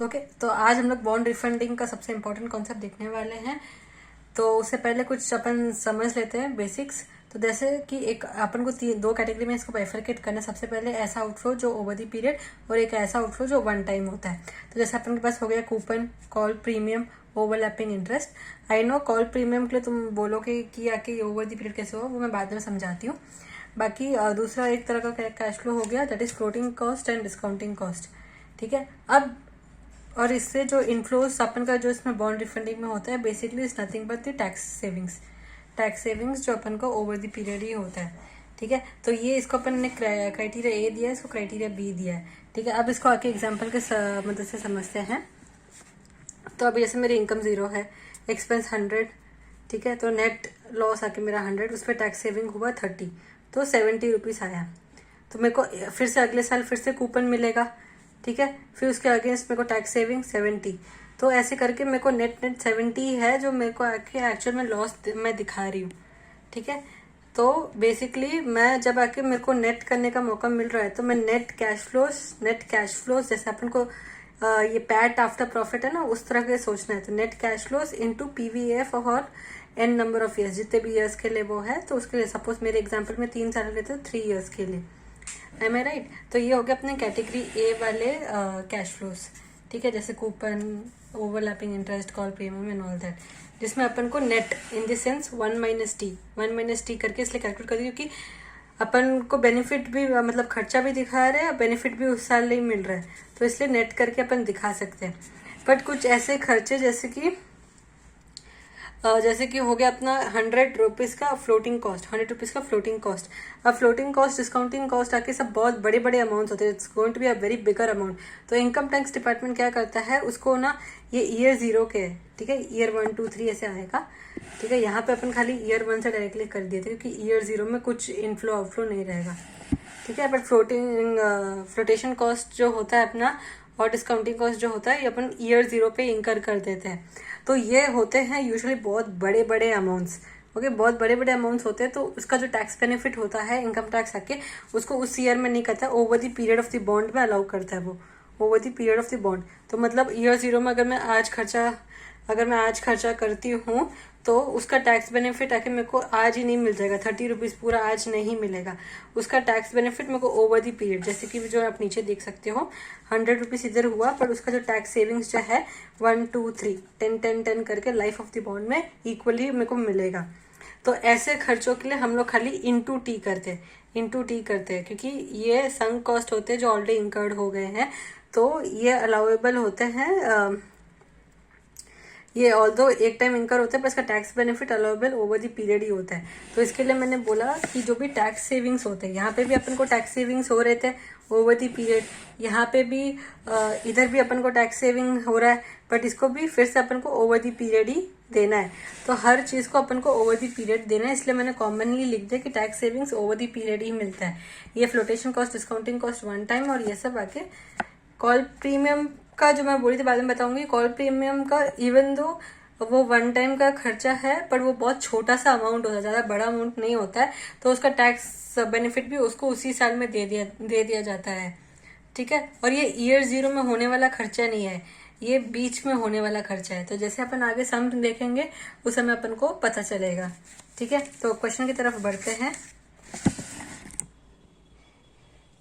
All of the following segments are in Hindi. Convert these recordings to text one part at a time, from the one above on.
ओके, तो आज हम लोग बॉन्ड रिफंडिंग का सबसे इम्पोर्टेंट कॉन्सेप्ट देखने वाले हैं। तो उससे पहले कुछ अपन समझ लेते हैं बेसिक्स। तो जैसे कि एक अपन को दो कैटेगरी में इसको बाइफरकेट करना है। सबसे पहले ऐसा आउटफ्लो जो ओवर दी पीरियड और एक ऐसा आउटफ्लो जो वन टाइम होता है। तो जैसे अपन के पास हो गया coupon, call premium, overlapping interest. I know call premium के लिए तुम बोलोगे कि आके ओवर दी पीरियड कैसे हो, वो मैं बाद में समझाती हूँ। बाकी दूसरा एक तरह का कैश फ्लो हो गया, that is floating cost and discounting cost. ठीक है, अब और इससे जो इन्फ्लोज अपन का जो इसमें बॉन्ड रिफंडिंग में होता है basically is nothing but the tax savings जो अपन को ओवर द पीरियड ही होता है। ठीक है, तो ये इसको अपन ने क्राइटेरिया ए दिया है, इसको क्राइटेरिया बी दिया है। ठीक है, अब इसको आके एग्जाम्पल के मदद से समझते हैं। तो अब जैसे मेरी इनकम 0 है, एक्सपेंस 100, ठीक है, तो नेट लॉस आके मेरा 100, उस पर टैक्स सेविंग हुआ 30, तो 70 रुपीज़ आया। तो मेरे को फिर से अगले साल फिर से कूपन मिलेगा। ठीक है, फिर उसके अगेंस्ट मेरे को टैक्स सेविंग 70, तो ऐसे करके मेरे को नेट 70 है जो मेरे को आके एक्चुअल में लॉस मैं दिखा रही हूँ। ठीक है, तो बेसिकली मैं जब आके मेरे को नेट करने का मौका मिल रहा है तो मैं नेट कैश फ्लोज जैसे अपन को ये पैट आफ्टर प्रॉफिट है ना, उस तरह के सोचना है। तो net cash flows into PVF और एन नंबर ऑफ ईयर्स, जितने भी ईयर्स के लिए वो है। तो उसके लिए सपोज मेरे एग्जाम्पल में 3 साल लेते हैं, 3 ईयर्स के लिए। एम आई राइट? तो ये हो गया अपने कैटेगरी ए वाले कैश फ्लोज। ठीक है, जैसे coupon, overlapping interest, call premium and all that, जिसमें अपन को net in the sense 1 - t करके इसलिए कैलकुलेट कर दी क्योंकि अपन को बेनिफिट भी मतलब खर्चा भी दिखा रहे हैं और बेनिफिट भी उस साल नहीं मिल रहा है, तो इसलिए नेट करके अपन दिखा सकते हैं। बट कुछ ऐसे खर्चे जैसे कि हो गया अपना 100 रुपीज़ का फ्लोटिंग कॉस्ट, 100 रुपीज़ का फ्लोटिंग कॉस्ट। अब फ्लोटिंग कॉस्ट, डिस्काउंटिंग कॉस्ट आके सब बहुत बड़े बड़े अमाउंट्स होते हैं, it's going to be a very bigger amount. तो इनकम टैक्स डिपार्टमेंट क्या करता है, उसको ना ये ईयर 0 के, ठीक है, ईयर 1, 2, 3 ऐसे आएगा। ठीक है, यहाँ पे अपन खाली ईयर 1 से डायरेक्टली कर दिए थे क्योंकि ईयर 0 में कुछ इनफ्लो आउटफ्लो नहीं रहेगा। ठीक है, बट फ्लोटेशन कॉस्ट जो होता है अपना और डिस्काउंटिंग कॉस्ट जो होता है ये अपन ईयर 0 पे इंकर कर देते हैं। तो ये होते हैं यूजुअली बहुत बड़े बड़े अमाउंट्स। ओके, बहुत बड़े बड़े अमाउंट्स होते हैं, तो उसका जो टैक्स बेनिफिट होता है इनकम टैक्स आके उसको उस ईयर में नहीं करता, over the period of the bond में अलाउ करता है वो, over the period of the bond. तो मतलब ईयर 0 में अगर मैं आज खर्चा करती हूँ तो उसका टैक्स बेनिफिट आके मेरे को आज ही नहीं मिल जाएगा, 30 रुपीज़ पूरा आज नहीं मिलेगा। उसका टैक्स बेनिफिट मेरे को ओवर दी पीरियड, जैसे कि जो आप नीचे देख सकते हो 100 रुपीज़ इधर हुआ, पर उसका जो टैक्स सेविंग्स जो है 1, 2, 3, 10, 10, 10 करके लाइफ ऑफ द बॉन्ड में इक्वली मेरे को मिलेगा। तो ऐसे खर्चों के लिए हम लोग खाली इंटू टी करते हैं क्योंकि ये संक कॉस्ट होते हैं जो ऑलरेडी इंकर्ड हो गए हैं, तो ये अलाउेबल होते हैं। ये ऑल्दो एक टाइम इनकर होता है पर इसका tax benefit allowable over the period ही होता है। तो इसके लिए मैंने बोला कि जो भी टैक्स सेविंग्स होते हैं, यहाँ पे भी अपन को टैक्स सेविंग्स हो रहे थे ओवर द पीरियड, यहाँ पे भी इधर भी अपन को टैक्स सेविंग हो रहा है, बट इसको भी फिर से अपन को ओवर द पीरियड ही देना है। तो हर चीज़ को अपन को ओवर द पीरियड देना है, इसलिए मैंने कॉमनली लिख दिया कि tax savings over the period ही मिलता है। ये flotation cost, discounting cost 1 time, और ये सब आके कॉल प्रीमियम का जो मैं बोली थी बाद में बताऊंगी। कॉल प्रीमियम का इवन दो वो 1 टाइम का खर्चा है पर वो बहुत छोटा सा अमाउंट होता है, ज़्यादा बड़ा अमाउंट नहीं होता है, तो उसका टैक्स बेनिफिट भी उसको उसी साल में दे दिया जाता है। ठीक है, और ये ईयर 0 में होने वाला खर्चा नहीं है, ये बीच में होने वाला खर्चा है। तो जैसे अपन आगे सम देखेंगे उस समय अपन को पता चलेगा। ठीक है, तो क्वेश्चन की तरफ बढ़ते हैं।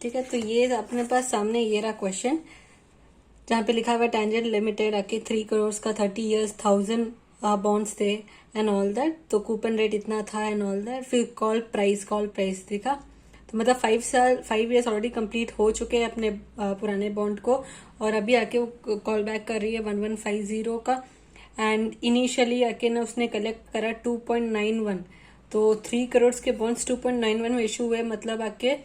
ठीक है, तो ये अपने पास सामने ये रहा क्वेश्चन जहाँ पे लिखा हुआ है टैंजेंट लिमिटेड आके 3 करोड़ का 30 ईयर्स 1000 बॉन्ड्स थे एंड ऑल दैट, तो कूपन रेट इतना था एंड ऑल दैट। फिर कॉल प्राइस दिखा, तो मतलब 5 ईयर्स ऑलरेडी कंप्लीट हो चुके हैं अपने पुराने बॉन्ड को, और अभी आके वो कॉल बैक कर रही है 1150 का। एंड इनिशियली आके ना उसने कलेक्ट करा 2.91, तो 3 करोड़ के बॉन्ड्स 2.91 में इशू हुए, मतलब आके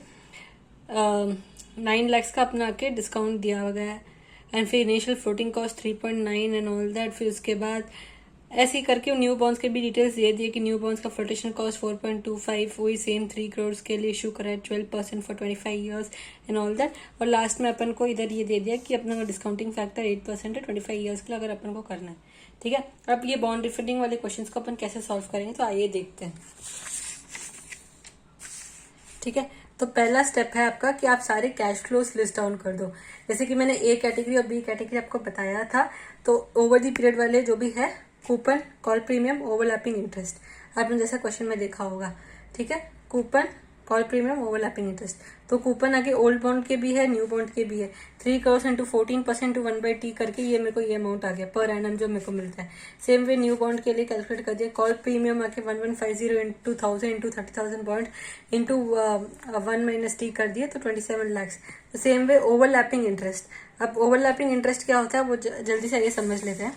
9 लाख का अपना आके डिस्काउंट दिया गया है। एंड फिर initial floating cost 3.9 and all that. फिर उसके बाद ऐसे ही करके न्यू बॉन्ड्स के भी डिटेल्स दे दिए कि न्यू बॉन्ड्स का फ्लोटेशन कॉस्ट 4.25, वही सेम 3 करोड़ के लिए इशू करा है 12% for 25 years and all that. और लास्ट में अपन को इधर ये दे दिया कि अपना डिस्काउंटिंग फैक्टर 8% है 25 ईयर्स के लिए अगर अपन को करना है। ठीक है, अब ये बॉन्ड रिफंडिंग वाले क्वेश्चन को अपन कैसे सॉल्व करेंगे, तो आइए देखते हैं। ठीक है, तो पहला स्टेप है आपका कि आप सारे कैश फ्लोज लिस्ट डाउन कर दो। जैसे कि मैंने ए कैटेगरी और बी कैटेगरी आपको बताया था, तो ओवर दी पीरियड वाले जो भी है, coupon, call premium, overlapping interest, आपने जैसा क्वेश्चन में देखा होगा, ठीक है। Coupon, call premium, overlapping interest. तो कूपन आगे ओल्ड बॉन्ड के भी है, न्यू बॉन्ड के भी है। 3 करोड़ इंटू 14% टू 1/T करके ये मेरे को ये अमाउंट आ गया पर एनम जो मेरे को मिलता है। सेम वे न्यू बॉन्ड के लिए कैलकुलेट कर दिया। कॉल प्रीमियम आके 1150 into 1000 into 30,000 bond into 1 - T कर दिए तो 27 lakh. Same way overlapping interest. अब ओवरलैपिंग इंटरेस्ट क्या होता है वो जल्दी से आइए समझ लेते हैं,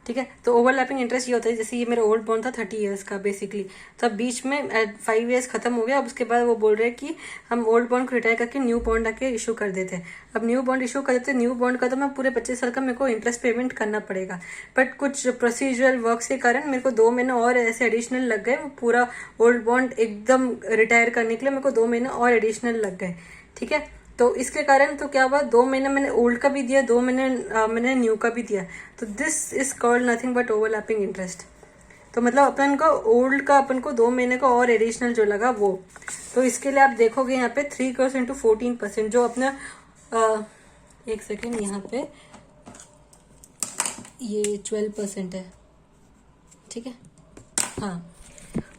ठीक है। तो ओवरलैपिंग इंटरेस्ट ये होता है, जैसे ये मेरा ओल्ड बॉन्ड था 30 इयर्स का बेसिकली, तो अब बीच में 5 इयर्स खत्म हो गया। अब उसके बाद वो बोल रहे हैं कि हम ओल्ड बॉन्ड को रिटायर करके न्यू बॉन्ड आके इशू कर देते हैं। अब न्यू बॉन्ड इशू कर देते हैं, न्यू बॉन्ड का तो मैं पूरे 25 साल का मेरे को इंटरेस्ट पेमेंट करना पड़ेगा, बट कुछ प्रोसीजरल वर्क के कारण मेरे को 2 महीने और ऐसे एडिशनल लग गए। वो पूरा ओल्ड बॉन्ड एकदम रिटायर करने के लिए मेरे को 2 महीने और एडिशनल लग गए, ठीक है। तो इसके कारण तो क्या हुआ, 2 महीने मैंने ओल्ड का भी दिया, 2 महीने मैंने न्यू का भी दिया, तो this is called nothing but overlapping interest. तो मतलब अपन को ओल्ड का अपन को 2 महीने का और एडिशनल जो लगा वो, तो इसके लिए आप देखोगे यहाँ पे 3 करोड़ इंटू 14% जो अपना एक सेकेंड, यहाँ पे ये 12% है, ठीक है, हाँ।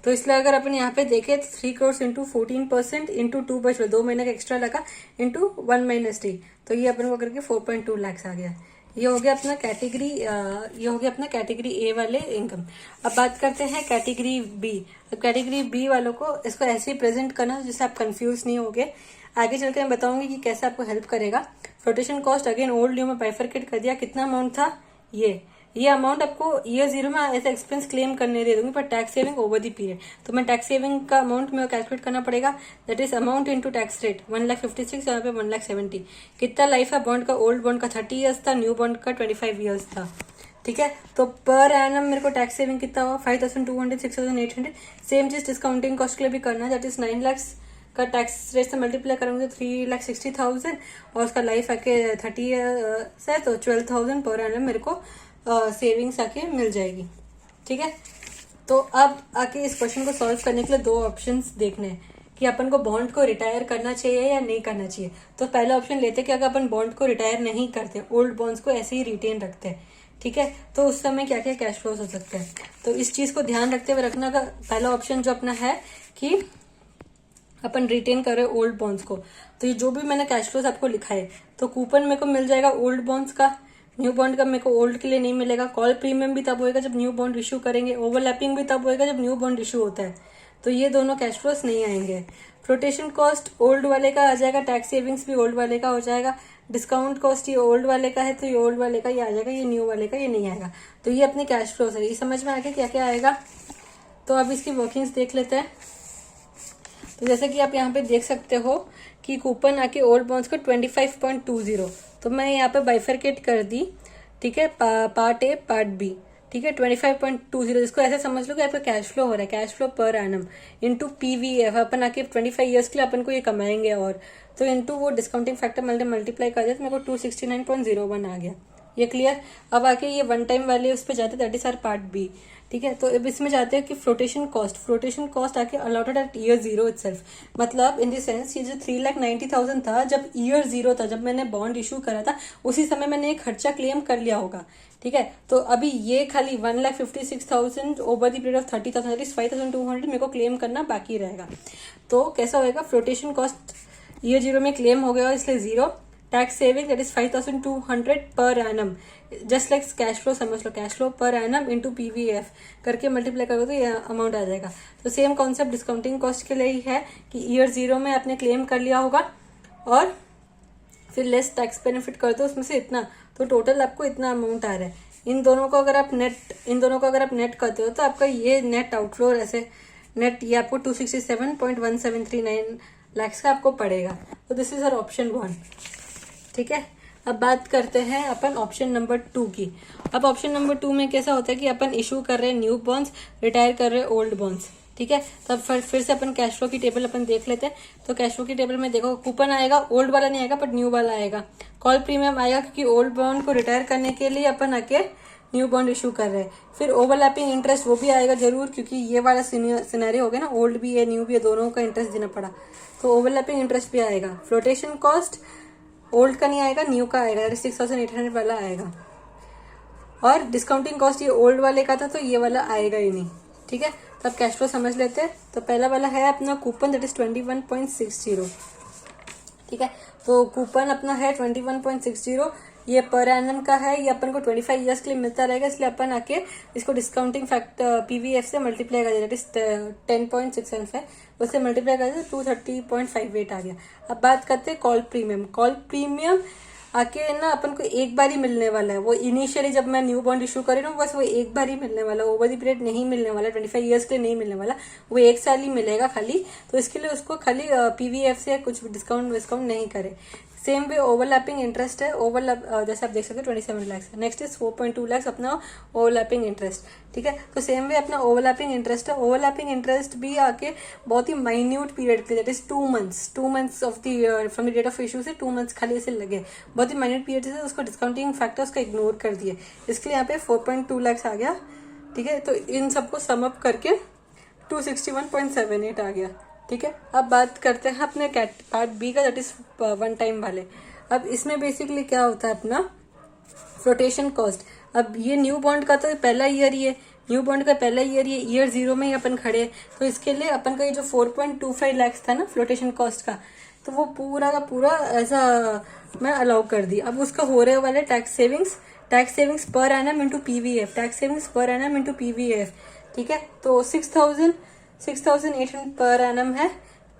तो इसलिए अगर अपन यहाँ पे देखें तो 3 करोड़ इंटू 14% इंटू 2 महीने का एक्स्ट्रा लगा इंटू 1 - T, तो ये अपन को करके 4.2 लाख आ गया। ये हो गया अपना कैटेगरी, ये हो गया अपना कैटेगरी ए वाले इनकम। अब बात करते हैं कैटेगरी बी। अब कैटेगरी बी वालों को इसको ऐसे ही प्रेजेंट करना जिससे आप कंफ्यूज नहीं होगे। आगे चलकर मैं बताऊंगी कि कैसे आपको हेल्प करेगा। Flotation cost again old new में बाइफरकेट कर दिया। कितना अमाउंट था, ये अमाउंट आपको ईयर 0 में एज एक्सपेंस क्लेम करने दे दूंगी, पर tax saving over the period. तो मैं टैक्स सेविंग का अमाउंट में कैलकुलेट करना पड़ेगा, that is amount into tax rate 1,56,000, यहाँ पे 1,70,000। कितना लाइफ है बॉन्ड का, ओल्ड बॉन्ड का 30 ईयर्स था, न्यू बॉन्ड का 25 ईयर्स था, ठीक है। तो पर एनम मेरे को टैक्स सेविंग कितना हुआ, 5,200, 6,800। सेम चीज डिस्काउंटिंग कॉस्ट के लिए भी करना, दैट इज 9 लाख का टैक्स रेट से मल्टीप्लाई करूंगे तो 3,60,000, और उसका लाइफ आके 30 ईयर्स है तो 12,000 पर एनम मेरे को सेविंग्स आके मिल जाएगी, ठीक है। तो अब आके इस क्वेश्चन को सॉल्व करने के लिए 2 ऑप्शंस देखने हैं कि अपन को बॉन्ड को रिटायर करना चाहिए या नहीं करना चाहिए। तो पहला ऑप्शन लेते हैं कि अगर अपन बॉन्ड को रिटायर नहीं करते, ओल्ड बॉन्ड्स को ऐसे ही रिटेन रखते हैं, ठीक है, तो उस समय क्या क्या कैश फ्लोज हो सकते हैं। तो इस चीज को ध्यान रखते हुए रखना का पहला ऑप्शन जो अपना है कि अपन रिटेन कर रहे हैं ओल्ड बॉन्ड्स को, तो ये जो भी मैंने कैश फ्लोज आपको लिखा है, तो कूपन मेरे को मिल जाएगा ओल्ड बॉन्ड्स का, न्यू बॉन्ड का मेरे को ओल्ड के लिए नहीं मिलेगा। कॉल प्रीमियम भी तब होएगा जब न्यू बॉन्ड इशू करेंगे, ओवरलैपिंग भी तब होएगा जब न्यू बॉन्ड इशू होता है, तो ये दोनों कैश फ्लोस नहीं आएंगे। फ्लोटेशन कॉस्ट ओल्ड वाले का आ जाएगा, टैक्स सेविंग्स भी ओल्ड वाले का हो जाएगा, डिस्काउंट कॉस्ट ये ओल्ड वाले का है तो ये ओल्ड वाले का ये आ जाएगा, ये न्यू वाले का ये नहीं आएगा। तो ये अपने कैश फ्लोस है। ये समझ में आ गया क्या क्या आएगा। तो अब इसकी वर्किंग्स देख लेते हैं। तो जैसे कि आप यहाँ पे देख सकते हो कि कूपन आके ओल्ड बॉन्ड्स को 25.20, तो मैं यहाँ पे बाइफरकेट कर दी, ठीक है, पार्ट ए पार्ट बी, ठीक है। 25.20 जिसको ऐसे समझ लो कि आपका कैश फ्लो हो रहा है, cash flow per annum into PVF, अपन आके 25 ईयर्स के लिए अपन को ये कमाएंगे, और तो इंटू वो डिस्काउंटिंग फैक्टर मल्टीप्लाई कर दिया तो मेरे को 269.01 आ गया। ये क्लियर। अब आके ये वन टाइम वाले उस पर जाते, that is are part B, ठीक है। तो अब इसमें जाते हैं कि फ्लोटेशन कॉस्ट आके अलॉटेड एट ईयर 0 इटसेल्फ, मतलब इन द सेंस ये जो 3,90,000 था जब ईयर 0 था, जब मैंने बॉन्ड इशू करा था उसी समय मैंने ये खर्चा क्लेम कर लिया होगा, ठीक है। तो अभी ये खाली 1,56,000 over the period of 30,000 that is 5,200 मेरे को क्लेम करना बाकी रहेगा। तो कैसा होएगा, फ्लोटेशन कॉस्ट ईयर 0 में क्लेम हो गया इसलिए 0, tax saving that is 5,200 per annum, just like cash flow समझ लो, cash flow per annum into PVF करके मल्टीप्लाई करोगे तो ये अमाउंट आ जाएगा। तो सेम कॉन्सेप्ट डिस्काउंटिंग कॉस्ट के लिए ही है कि ईयर 0 में आपने क्लेम कर लिया होगा और फिर लेस टैक्स बेनिफिट कर दो उसमें से इतना, तो टोटल आपको इतना अमाउंट आ रहा है। इन दोनों को अगर आप नेट करते हो तो आपका ये नेट आउटफ्लो ऐसे नेट ये आपको 267.1739 लाख का आपको पड़ेगा। तो दिस इज आवर ऑप्शन 1, ठीक है। अब बात करते हैं अपन ऑप्शन नंबर 2 की। अब ऑप्शन नंबर 2 में कैसा होता है कि अपन इशू कर रहे हैं न्यू बॉन्ड्स, रिटायर कर रहे हैं ओल्ड बॉन्ड्स, ठीक है। तो अब फिर से अपन कैश फ्लो की टेबल अपन देख लेते हैं। तो कैश फ्लो की टेबल में देखो कूपन आएगा, ओल्ड वाला नहीं आएगा बट न्यू वाला आएगा। कॉल प्रीमियम आएगा क्योंकि ओल्ड बॉन्ड को रिटायर करने के लिए अपन आके न्यू बॉन्ड इशू कर रहे हैं। फिर ओवरलैपिंग इंटरेस्ट वो भी आएगा जरूर, क्योंकि ये वाला सिनेरियो हो गया ना, ओल्ड भी है न्यू भी है, दोनों का इंटरेस्ट देना पड़ा, तो ओवरलैपिंग इंटरेस्ट भी आएगा। फ्लोटेशन कॉस्ट ओल्ड का नहीं आएगा, न्यू का आएगा, 6800 वाला आएगा। और डिस्काउंटिंग कॉस्ट ये ओल्ड वाले का था तो ये वाला आएगा ही नहीं, ठीक है। तो अब कैश फ्लो समझ लेते हैं। तो पहला वाला है अपना कूपन, दैट इज 21.60, ठीक है। तो कूपन अपना है 21.60, ये पर एनम का है, ये अपन को 25 ईयर्स के लिए मिलता रहेगा, इसलिए अपन आके इसको डिस्काउंटिंग फैक्टर पीवीएफ से मल्टीप्लाई कर दिया, दैट इज 10.675, उससे मल्टीप्लाई कर दिया 230.58 आ गया। अब बात करते हैं कॉल प्रीमियम। कॉल प्रीमियम आके ना अपन को एक बार ही मिलने वाला है। वो इनिशियली जब मैं न्यू बॉन्ड इशू करी ना, बस वो एक बार ही मिलने वाला, ओवर द पीरियड नहीं मिलने वाला, 25 ईयर्स के लिए नहीं मिलने वाला, वो एक साल ही मिलेगा खाली। तो इसके लिए उसको खाली पीवीएफ से कुछ डिस्काउंट नहीं करे। सेम वे ओवरलैपिंग इंटरेस्ट है, ओवरलैप जैसे आप देख सकते हो 27 लाख है। नेक्स्ट इज 4.2 लाख अपना ओवरलैपिंग इंटरेस्ट, ठीक है। तो सेम वे अपना ओवरलैपिंग इंटरेस्ट है। ओवरलैपिंग इंटरेस्ट भी आके बहुत ही माइन्यूट पीरियड के लिए, that is 2 months of the from the date of issue से 2 मंथ्स खाली ऐसे लगे, बहुत ही माइन्यूट पीरियड से उसको डिस्काउंटिंग फैक्टर उसका इग्नोर कर दिए, इसके लिए यहाँ पे 4.2 लाख आ गया, ठीक है। तो इन सबको समअप करके 261.78 आ गया, ठीक है। अब बात करते हैं अपने पार्ट बी का, दैट इज वन टाइम वाले। अब इसमें बेसिकली क्या होता है अपना फ्लोटेशन कॉस्ट। अब ये न्यू बॉन्ड का तो पहला ईयर ही है, न्यू बॉन्ड का पहला ईयर, ये ईयर 0 में ही अपन खड़े हैं, तो इसके लिए अपन का ये जो 4.25 लाख था ना फ्लोटेशन कॉस्ट का, तो वो पूरा का पूरा ऐसा मैं अलाउ कर दी। अब उसका हो रहे वाले टैक्स सेविंग्स पर annum into PVF, tax savings पर एनम इंटू पीवीएफ, ठीक है। तो 6,800 पर एनम है,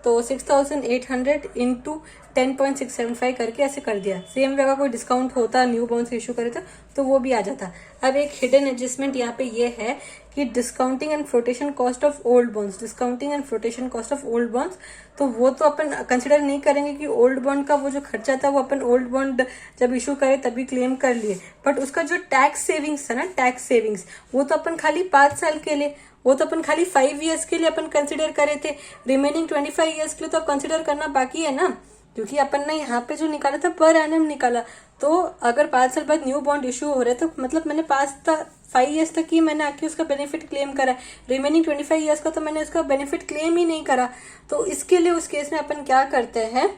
तो 6,800 इंटू 10.675 करके ऐसे कर दिया। सेम वे अगर कोई डिस्काउंट होता न्यू बॉन्ड्स इशू करे तो वो भी आ जाता। अब एक हिडन एडजस्टमेंट यहाँ पे ये है कि discounting and flotation cost of old bonds, discounting and flotation cost of old bonds, तो वो तो अपन कंसिडर नहीं करेंगे कि ओल्ड बॉन्ड का वो जो खर्चा था वो अपन ओल्ड बॉन्ड जब इशू करे तभी क्लेम कर लिए, बट उसका जो टैक्स सेविंग्स था ना, टैक्स सेविंग्स, वो तो अपन खाली 5 साल के लिए, वो तो अपन खाली 5 ईयर्स के लिए अपन कंसिडर करे थे, रिमेनिंग 25 ईयर्स के लिए तो अब कंसिडर करना बाकी है ना, क्योंकि अपन ने यहाँ पे जो निकाला था पर एनम निकाला। तो अगर 5 साल बाद न्यू बॉन्ड इशू हो रहे तो मतलब मैंने 5 ईयर्स तक ही मैंने आके उसका बेनिफिट क्लेम करा, रिमेनिंग 25 ईयर्स का तो मैंने उसका बेनिफिट क्लेम ही नहीं करा। तो इसके लिए उस केस में अपन क्या करते हैं,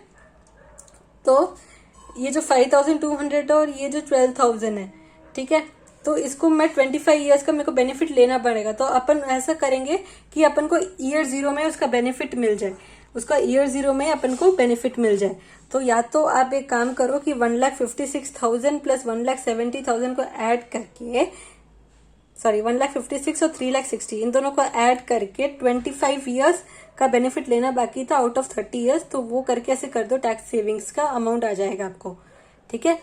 तो ये जो 5,200 और ये जो 12,000 है, ठीक है, तो इसको मैं 25 ईयर्स का मेरे को बेनिफिट लेना पड़ेगा। तो अपन ऐसा करेंगे कि अपन को ईयर 0 में उसका बेनिफिट मिल जाए, उसका ईयर 0 में अपन को बेनिफिट मिल जाए। तो या तो आप एक काम करो कि 1,56,000 प्लस 1,70,000 को ऐड करके, सॉरी 1,56,000 और 3,60,000 इन दोनों को ऐड करके 25 ईयर्स का बेनिफिट लेना बाकी था आउट ऑफ 30 ईयर्स, तो वो करके ऐसे कर दो, टैक्स सेविंग्स का अमाउंट आ जाएगा आपको, ठीक है।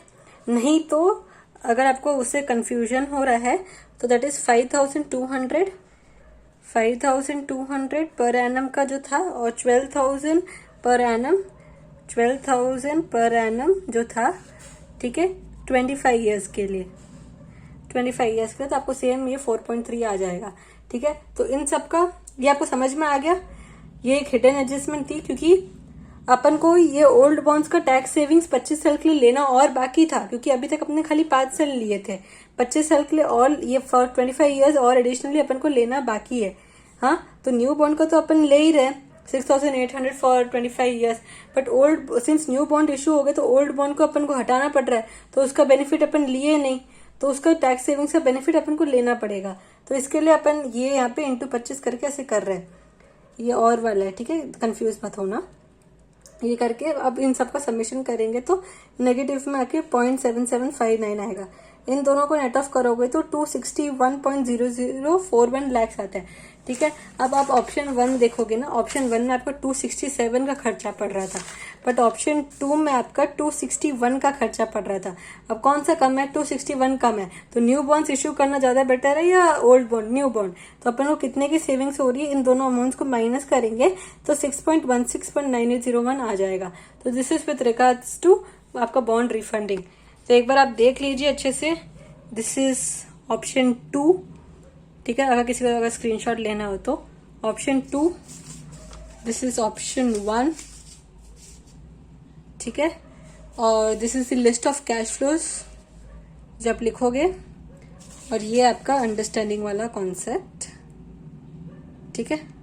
नहीं तो अगर आपको उससे कंफ्यूजन हो रहा है तो दैट इज 5,200 पर एनम का जो था, और 12,000 पर एनम जो था, ठीक है, 25 ईयर्स के लिए, तो आपको सेम ये 4.3 आ जाएगा, ठीक है। तो इन सब का ये आपको समझ में आ गया। ये एक हिडन एडजस्टमेंट थी क्योंकि अपन को ये ओल्ड बॉन्ड्स का टैक्स सेविंग्स 25 साल के लिए लेना और बाकी था, क्योंकि अभी तक अपने खाली 5 साल लिए थे, 25 साल के लिए और ये फॉर 25 ईयर्स और एडिशनली अपन को लेना बाकी है। हाँ, तो न्यू बॉन्ड का तो अपन ले ही रहे 6,800 for 25 years, but old since new bond issue हो गए तो ओल्ड बॉन्ड को अपन को हटाना पड़ रहा है, तो उसका बेनिफिट अपन लिए नहीं, तो उसका टैक्स सेविंग्स का बेनिफिट अपन को लेना पड़ेगा। तो इसके लिए अपन ये यहाँ पे इंटू 25 करके ऐसे कर रहे हैं, ये और वाला है, ठीक है, कंफ्यूज मत होना। ये करके अब इन सब का सबमिशन करेंगे तो नेगेटिव में आके 0.7759 आएगा। इन दोनों को नेट ऑफ करोगे तो 261.0041 लाख आता है, ठीक है। अब आप ऑप्शन 1 देखोगे ना, ऑप्शन 1 में आपका 267 का खर्चा पड़ रहा था, बट ऑप्शन 2 में आपका 261 का खर्चा पड़ रहा था। अब कौन सा कम है? 261 कम है, तो न्यू बॉन्ड्स इश्यू करना ज्यादा बेटर है या ओल्ड बॉन्ड? New bond. तो अपन को कितने की सेविंग्स हो रही है, इन दोनों अमाउंट्स को माइनस करेंगे तो 6.16.9801 आ जाएगा। तो this is with regards to आपका बॉन्ड रिफंडिंग। तो एक बार आप देख लीजिए अच्छे से, दिस इज ऑप्शन 2, ठीक है। अगर किसी को अगर स्क्रीनशॉट लेना हो तो ऑप्शन 2, दिस इज ऑप्शन 1, ठीक है। और this is the list of cash flows जो आप लिखोगे, और ये आपका अंडरस्टैंडिंग वाला कॉन्सेप्ट, ठीक है।